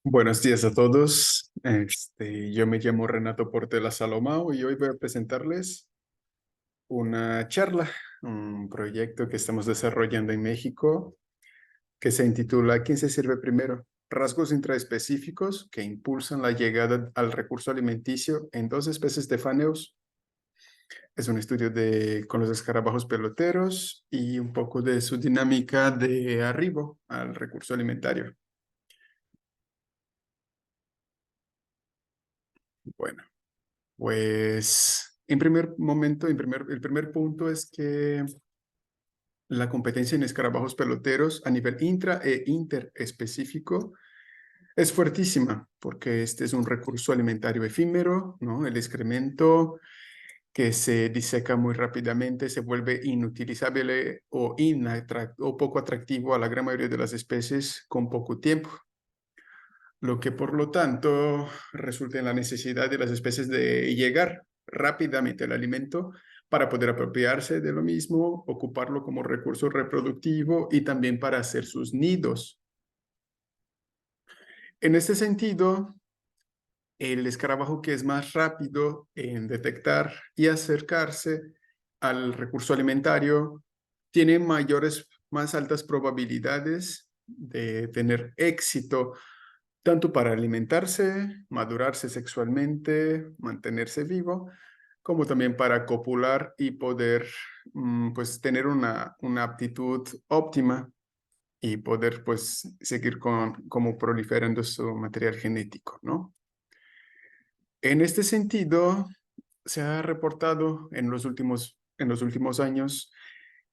Buenos días a todos. Yo me llamo Renato Portela Salomao y hoy voy a presentarles una charla, un proyecto que estamos desarrollando en México que se intitula ¿Quién se sirve primero? Rasgos intraespecíficos que impulsan la llegada al recurso alimenticio en dos especies de faneos. Es un estudio con los escarabajos peloteros y un poco de su dinámica de arribo al recurso alimentario. Bueno. Pues, en primer momento, el primer punto es que la competencia en escarabajos peloteros a nivel intra e interespecífico es fuertísima, porque este es un recurso alimentario efímero, ¿no? El excremento que se diseca muy rápidamente, se vuelve inutilizable o poco atractivo a la gran mayoría de las especies con poco tiempo, lo que por lo tanto resulta en la necesidad de las especies de llegar rápidamente al alimento para poder apropiarse de lo mismo, ocuparlo como recurso reproductivo y también para hacer sus nidos. En este sentido, el escarabajo que es más rápido en detectar y acercarse al recurso alimentario tiene más altas probabilidades de tener éxito tanto para alimentarse, madurarse sexualmente, mantenerse vivo, como también para copular y poder pues tener una aptitud óptima y poder pues seguir como proliferando su material genético, ¿no? En este sentido, se ha reportado en los últimos años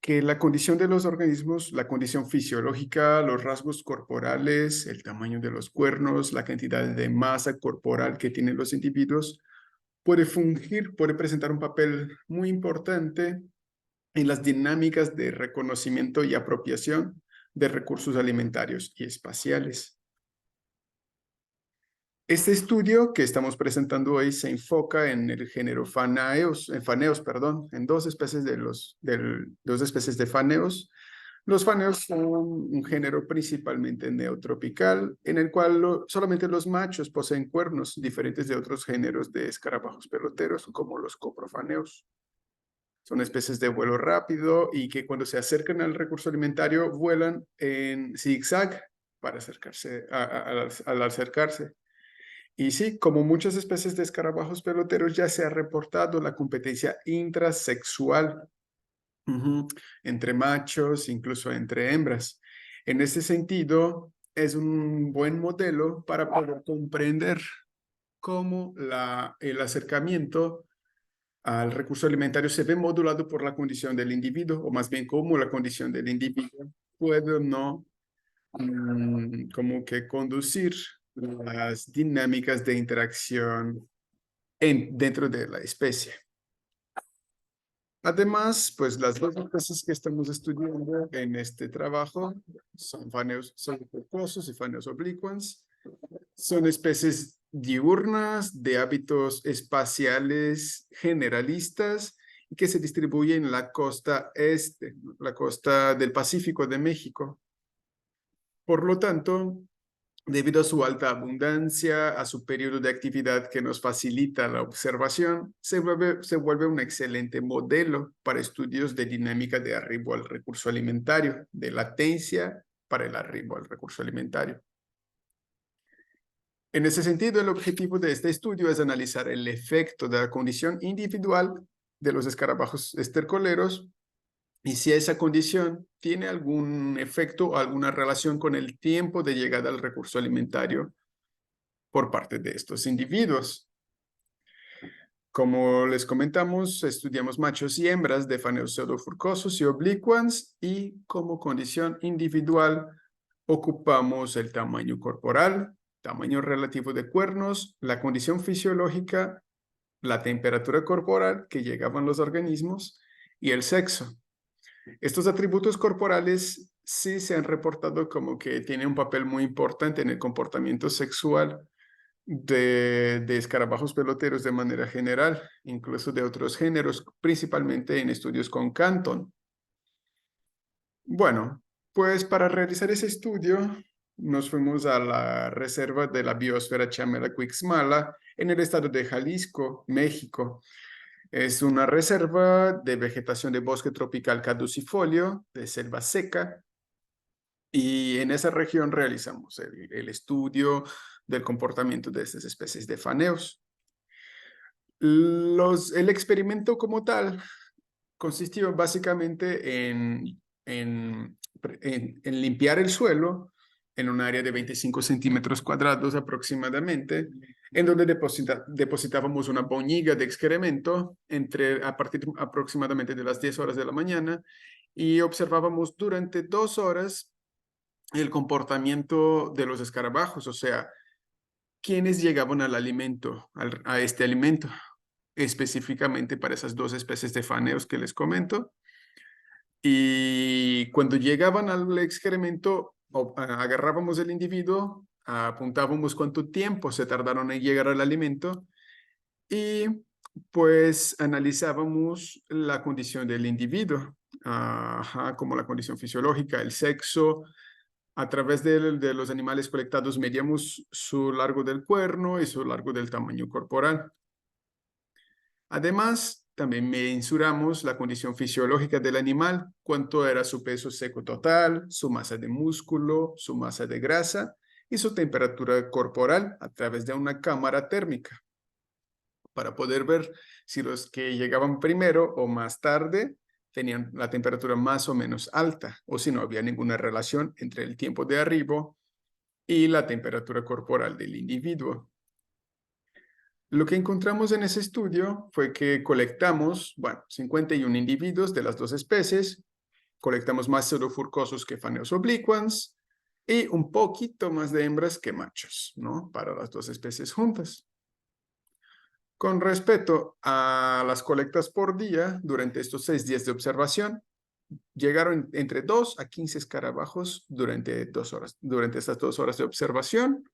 que la condición de los organismos, la condición fisiológica, los rasgos corporales, el tamaño de los cuernos, la cantidad de masa corporal que tienen los individuos, puede presentar un papel muy importante en las dinámicas de reconocimiento y apropiación de recursos alimentarios y espaciales. Este estudio que estamos presentando hoy se enfoca en el género faneos, perdón, en dos especies de faneos. Los faneos son un género principalmente neotropical, en el cual solamente los machos poseen cuernos, diferentes de otros géneros de escarabajos peloteros, como los coprofaneos. Son especies de vuelo rápido y que cuando se acercan al recurso alimentario vuelan en zigzag para acercarse, al acercarse. Y sí, como muchas especies de escarabajos peloteros, ya se ha reportado la competencia intrasexual entre machos, incluso entre hembras. En ese sentido, es un buen modelo para poder comprender cómo el acercamiento al recurso alimentario se ve modulado por la condición del individuo, o más bien cómo la condición del individuo puede o no como que conducir las dinámicas de interacción dentro de la especie. Además, pues las dos especies que estamos estudiando en este trabajo son Phaneus soliloquosus y Phaneus obliquans. Son especies diurnas de hábitos espaciales generalistas y que se distribuyen en la costa este, la costa del Pacífico de México. Por lo tanto, debido a su alta abundancia, a su periodo de actividad que nos facilita la observación, se vuelve un excelente modelo para estudios de dinámica de arribo al recurso alimentario, de latencia para el arribo al recurso alimentario. En ese sentido, el objetivo de este estudio es analizar el efecto de la condición individual de los escarabajos estercoleros y si esa condición tiene algún efecto o alguna relación con el tiempo de llegada al recurso alimentario por parte de estos individuos. Como les comentamos, estudiamos machos y hembras de Phaneus pseudofurcosus y obliquans y como condición individual ocupamos el tamaño corporal, tamaño relativo de cuernos, la condición fisiológica, la temperatura corporal que llegaban los organismos y el sexo. Estos atributos corporales sí se han reportado como que tienen un papel muy importante en el comportamiento sexual de escarabajos peloteros de manera general, incluso de otros géneros, principalmente en estudios con Canton. Bueno, pues para realizar ese estudio nos fuimos a la reserva de la biosfera Chamela-Cuixmala en el estado de Jalisco, México. Es una reserva de vegetación de bosque tropical caducifolio, de selva seca, y en esa región realizamos el estudio del comportamiento de estas especies de faneos. El experimento como tal consistió básicamente en limpiar el suelo en un área de 25 centímetros cuadrados aproximadamente, en donde depositábamos una boñiga de excremento a partir aproximadamente de las 10 horas de la mañana y observábamos durante 2 horas el comportamiento de los escarabajos, o sea, quiénes llegaban al alimento, a este alimento, específicamente para esas dos especies de faneos que les comento. Y cuando llegaban al excremento, agarrábamos el individuo, apuntábamos cuánto tiempo se tardaron en llegar al alimento y pues analizábamos la condición del individuo, como la condición fisiológica, el sexo. A través de los animales colectados medíamos su largo del cuerno y su largo del tamaño corporal. Además, también mensuramos la condición fisiológica del animal, cuánto era su peso seco total, su masa de músculo, su masa de grasa y su temperatura corporal a través de una cámara térmica para poder ver si los que llegaban primero o más tarde tenían la temperatura más o menos alta o si no había ninguna relación entre el tiempo de arribo y la temperatura corporal del individuo. Lo que encontramos en ese estudio fue que colectamos, 51 individuos de las dos especies, colectamos más pseudofurcosos que faneos obliquans y un poquito más de hembras que machos, ¿no? Para las dos especies juntas. Con respecto a las colectas por día, durante estos 6 días de observación, llegaron entre 2 a 15 escarabajos durante estas 2 horas de observación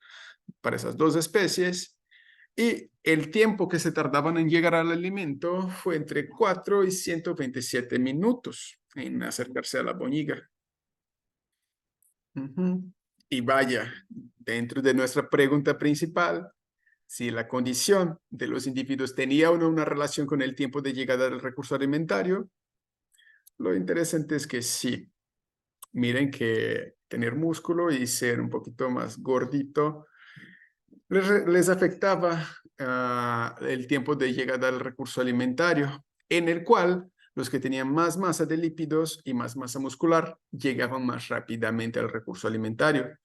para esas dos especies. Y el tiempo que se tardaban en llegar al alimento fue entre 4 y 127 minutos en acercarse a la boñiga. Y vaya, dentro de nuestra pregunta principal, si la condición de los individuos tenía o no una relación con el tiempo de llegada del recurso alimentario, lo interesante es que sí. Miren que tener músculo y ser un poquito más gordito les afectaba el tiempo de llegada al recurso alimentario, en el cual los que tenían más masa de lípidos y más masa muscular llegaban más rápidamente al recurso alimentario,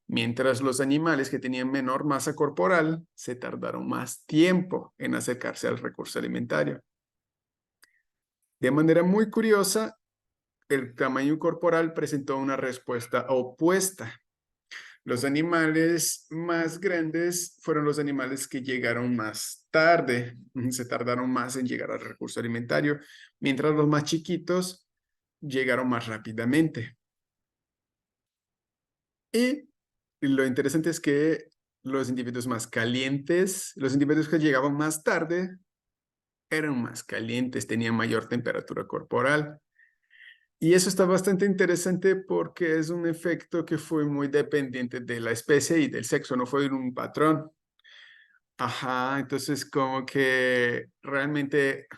mientras los animales que tenían menor masa corporal se tardaron más tiempo en acercarse al recurso alimentario. De manera muy curiosa, el tamaño corporal presentó una respuesta opuesta. Los animales más grandes fueron los animales que llegaron más tarde, se tardaron más en llegar al recurso alimentario, mientras los más chiquitos llegaron más rápidamente. Y lo interesante es que los individuos más calientes, los individuos que llegaban más tarde, eran más calientes, tenían mayor temperatura corporal. Y eso está bastante interesante porque es un efecto que fue muy dependiente de la especie y del sexo, no fue un patrón. Ajá, entonces como que realmente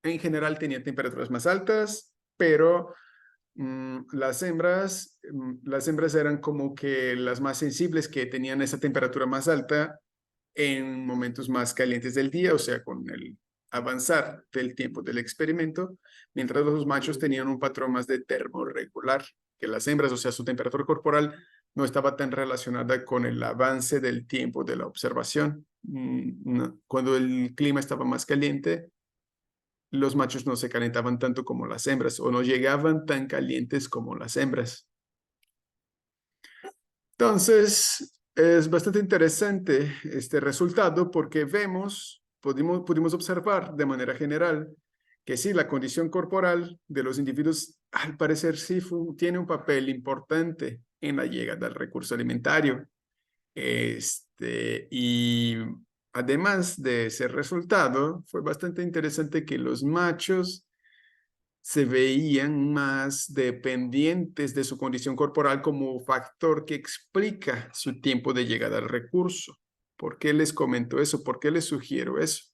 en general tenía temperaturas más altas, pero las hembras eran como que las más sensibles que tenían esa temperatura más alta en momentos más calientes del día, o sea, con el avanzar del tiempo del experimento, mientras los machos tenían un patrón más de termorregular que las hembras, o sea, su temperatura corporal no estaba tan relacionada con el avance del tiempo de la observación. No. Cuando el clima estaba más caliente, los machos no se calentaban tanto como las hembras o no llegaban tan calientes como las hembras. Entonces, es bastante interesante este resultado porque pudimos observar de manera general que sí, la condición corporal de los individuos al parecer sí tiene un papel importante en la llegada al recurso alimentario. Y además de ese resultado, fue bastante interesante que los machos se veían más dependientes de su condición corporal como factor que explica su tiempo de llegada al recurso. ¿Por qué les comento eso? ¿Por qué les sugiero eso?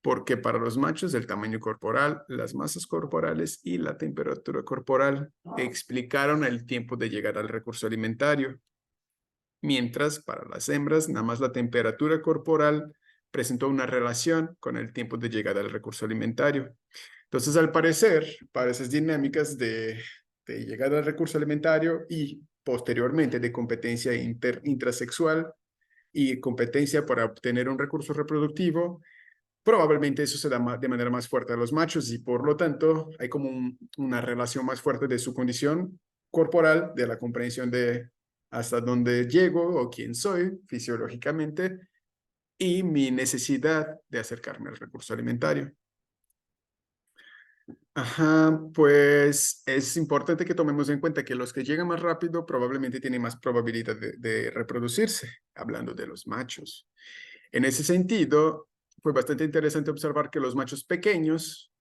Porque para los machos el tamaño corporal, las masas corporales y la temperatura corporal explicaron el tiempo de llegar al recurso alimentario, mientras para las hembras nada más la temperatura corporal presentó una relación con el tiempo de llegada al recurso alimentario. Entonces, al parecer, para esas dinámicas de llegada al recurso alimentario y posteriormente de competencia intrasexual y competencia para obtener un recurso reproductivo, probablemente eso se da de manera más fuerte a los machos y por lo tanto hay como una relación más fuerte de su condición corporal, de la comprensión de hasta dónde llego o quién soy fisiológicamente y mi necesidad de acercarme al recurso alimentario. Ajá, pues es importante que tomemos en cuenta que los que llegan más rápido probablemente tienen más probabilidad de reproducirse, hablando de los machos. En ese sentido, fue bastante interesante observar que los machos pequeños,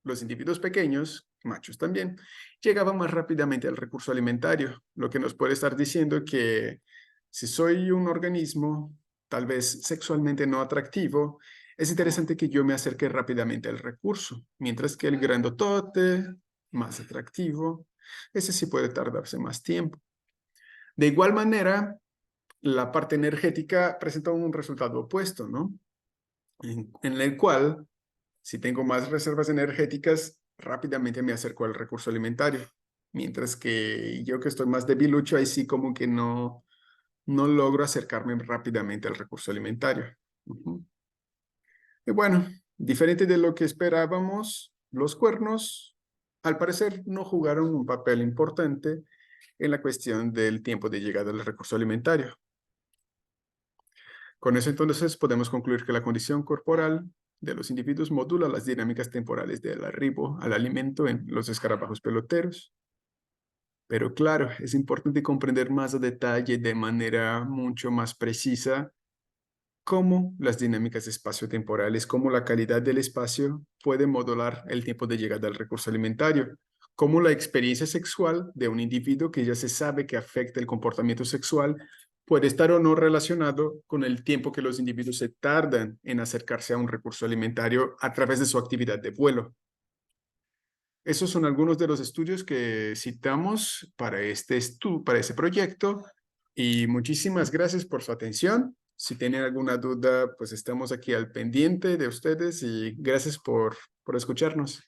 los individuos pequeños, machos también, llegaban más rápidamente al recurso alimentario, lo que nos puede estar diciendo que si soy un organismo tal vez sexualmente no atractivo, es interesante que yo me acerque rápidamente al recurso, mientras que el grandotote, más atractivo, ese sí puede tardarse más tiempo. De igual manera, la parte energética presenta un resultado opuesto, ¿no? En el cual, si tengo más reservas energéticas, rápidamente me acerco al recurso alimentario. Mientras que yo que estoy más debilucho, ahí sí como que no logro acercarme rápidamente al recurso alimentario. Y bueno, diferente de lo que esperábamos, los cuernos, al parecer, no jugaron un papel importante en la cuestión del tiempo de llegada al recurso alimentario. Con eso entonces podemos concluir que la condición corporal de los individuos modula las dinámicas temporales del arribo al alimento en los escarabajos peloteros. Pero claro, es importante comprender más a detalle de manera mucho más precisa cómo las dinámicas espaciotemporales, cómo la calidad del espacio puede modular el tiempo de llegada al recurso alimentario, cómo la experiencia sexual de un individuo que ya se sabe que afecta el comportamiento sexual puede estar o no relacionado con el tiempo que los individuos se tardan en acercarse a un recurso alimentario a través de su actividad de vuelo. Esos son algunos de los estudios que citamos para para este proyecto y muchísimas gracias por su atención. Si tienen alguna duda, pues estamos aquí al pendiente de ustedes y gracias por escucharnos.